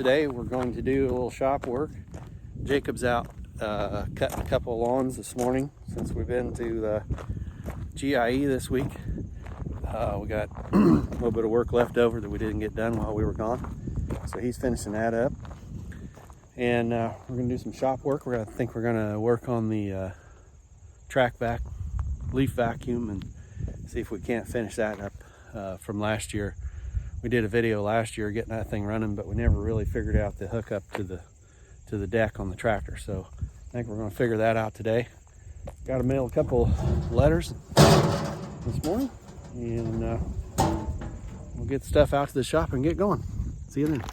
today we're going to do a little shop work. Jacob's out cutting a couple of lawns this morning since we've been to the GIE this week. We got a little bit of work left over that we didn't get done while we were gone. So he's finishing that up. And we're going to do some shop work. We're going to work on the TRAC Vac leaf vacuum and see if we can't finish that up from last year. We did a video last year getting that thing running, but we never really figured out the hookup to the deck on the tractor. So I think we're going to figure that out today. Got to mail a couple letters this morning, and we'll get the stuff out to the shop and get going. See you then.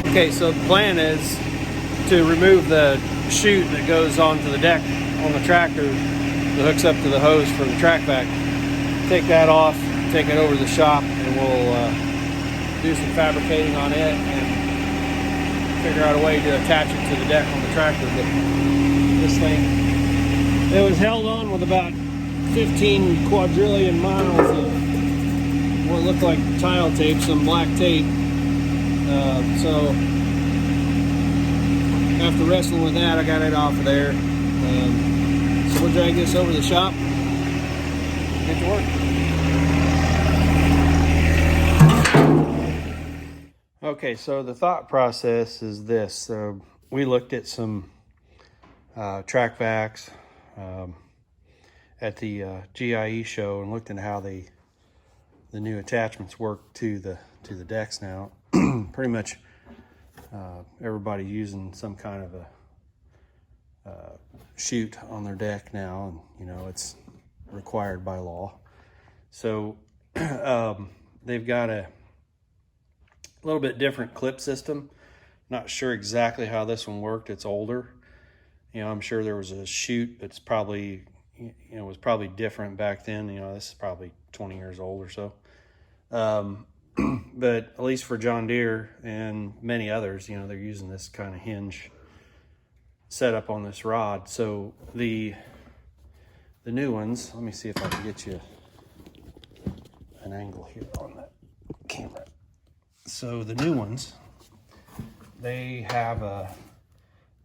Okay, so the plan is to remove the chute that goes onto the deck on the tractor that hooks up to the hose for the TRAC Vac. Take that off, take it over to the shop, and we'll do some fabricating on it and figure out a way to attach it to the deck on the tractor. But this thing, it was held on with about 15 quadrillion miles of what looked like tile tape, some black tape. So after wrestling with that, I got it off of there. So we'll drag this over to the shop, get to work. Okay, so the thought process is this. So we looked at some TRAC Vacs at the GIE show and looked at how the new attachments work to the decks now. Pretty much everybody using some kind of a chute on their deck now, and you know it's required by law. So they've got a little bit different clip system. Not sure exactly how this one worked. It's older. You know, I'm sure there was a chute that's probably, you know, was probably different back then. You know, this is probably 20 years old or so. But at least for John Deere and many others, you know, they're using this kind of hinge setup on this rod. So the new ones, let me see if I can get you an angle here on that camera. So the new ones, they have a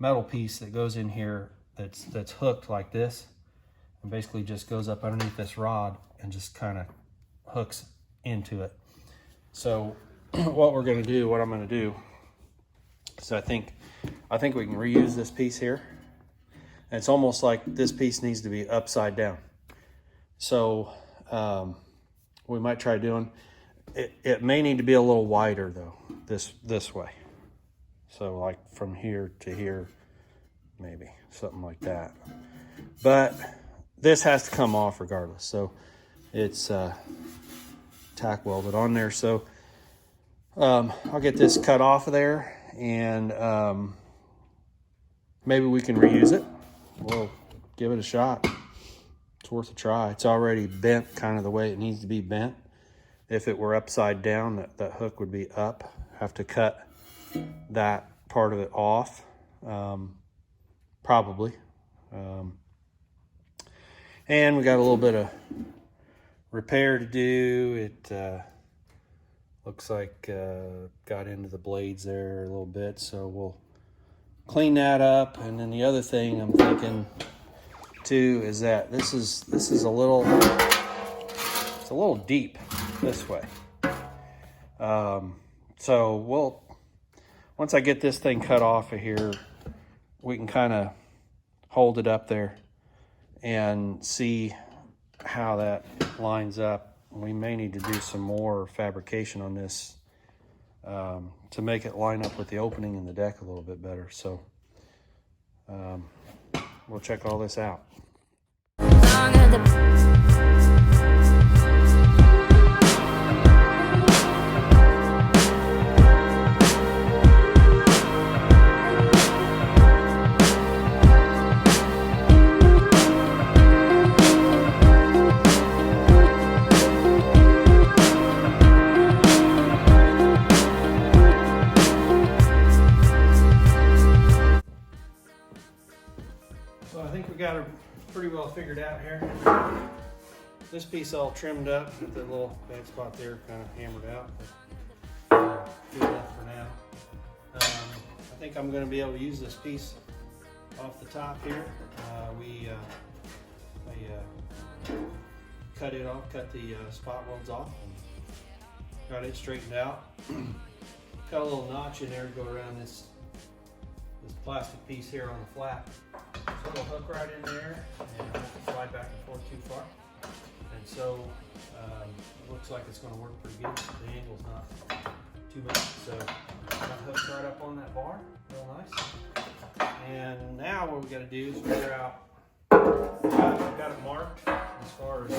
metal piece that goes in here that's hooked like this, and basically just goes up underneath this rod and just kind of hooks into it. So what I'm going to do is I think we can reuse this piece here. And it's almost like this piece needs to be upside down. So we might try doing it. It may need to be a little wider though, this way. So like from here to here, maybe something like that. But this has to come off regardless. So it's tack welded on there. So I'll get this cut off of there, and maybe we can reuse it. We'll give it a shot. It's worth a try. It's already bent kind of the way it needs to be bent. If it were upside down, that hook would be up. Have to cut that part of it off, probably. And we got a little bit of repair to do. It looks like got into the blades there a little bit, so we'll clean that up. And then the other thing I'm thinking too is that this is a little, it's a little deep this way. So we'll, once I get this thing cut off of here, we can kind of hold it up there and see how that lines up. We may need to do some more fabrication on this to make it line up with the opening in the deck a little bit better. So we'll check all this out. So I think we got it pretty well figured out here. This piece all trimmed up with the little bad spot there kind of hammered out. But good enough for now. I think I'm going to be able to use this piece off the top here. I cut it off, cut the spot welds off, and got it straightened out. Got a little notch in there to go around this plastic piece here on the flap. So it'll hook right in there and I won't slide back and forth too far. And so it looks like it's going to work pretty good. The angle's not too much. So that hooks right up on that bar, real nice. And now what we got to do is figure out, I've got it marked as far as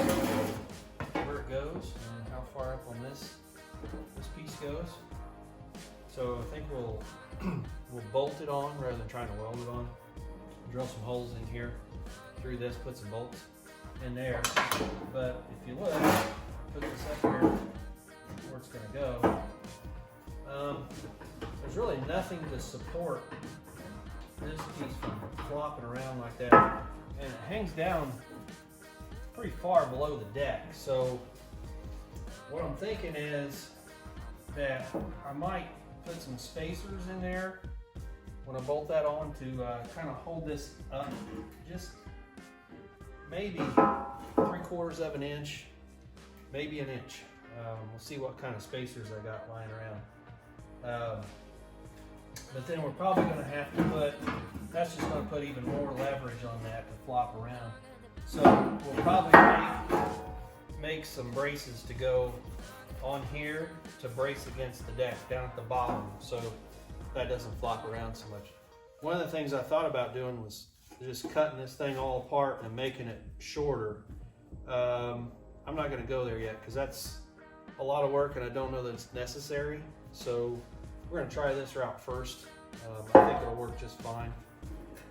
where it goes and how far up on this piece goes. So I think we'll bolt it on rather than trying to weld it on. Drill some holes in here through this, put some bolts in there. But if you look, put this up here where it's going to go. There's really nothing to support this piece from flopping around like that, and it hangs down pretty far below the deck. So what I'm thinking is that I might put some spacers in there when I bolt that on to kind of hold this up just maybe 3/4 of an inch, maybe an inch. We'll see what kind of spacers I got lying around. But then we're probably going to have to put, that's just going to put even more leverage on that to flop around. So we'll probably make some braces to go on here to brace against the deck down at the bottom, so that doesn't flop around so much. One of the things I thought about doing was just cutting this thing all apart and making it shorter. I'm not going to go there yet because that's a lot of work and I don't know that it's necessary. So we're going to try this route first. I think it'll work just fine.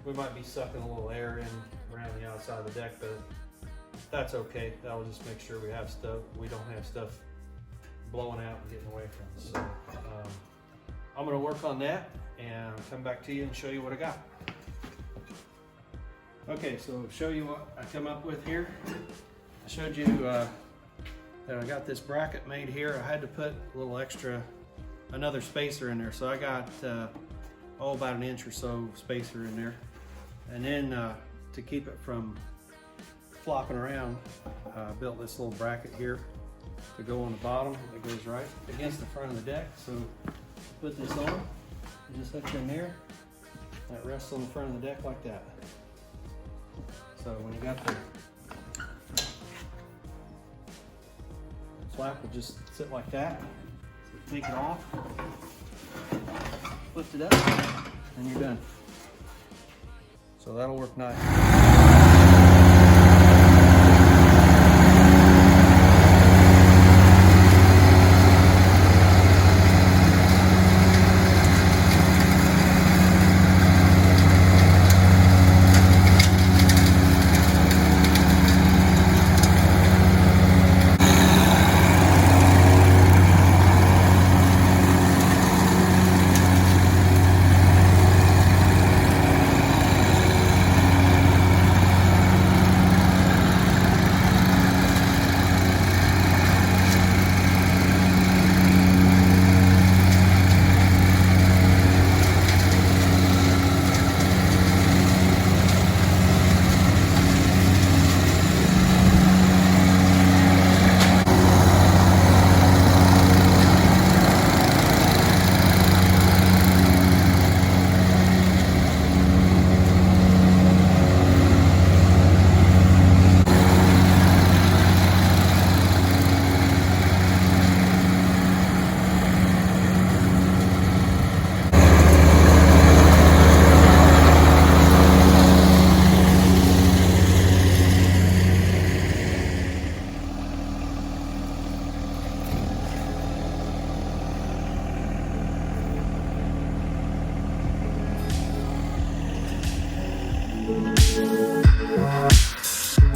We might be sucking a little air in around the outside of the deck, but that's okay. That'll just make sure we have stuff. We don't have stuff blowing out and getting away from us. So I'm going to work on that and come back to you and show you what I got. Okay, so show you what I come up with here. I showed you that I got this bracket made here. I had to put a little extra, another spacer in there. So I got about an inch or so spacer in there. And then to keep it from flopping around, I built this little bracket here to go on the bottom that goes right against the front of the deck. So put this on and just hook in there. That rests on the front of the deck like that. So when you got the flap will just sit like that. So take it off, lift it up, and you're done. So that'll work nice.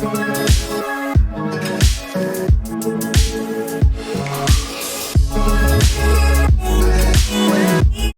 it.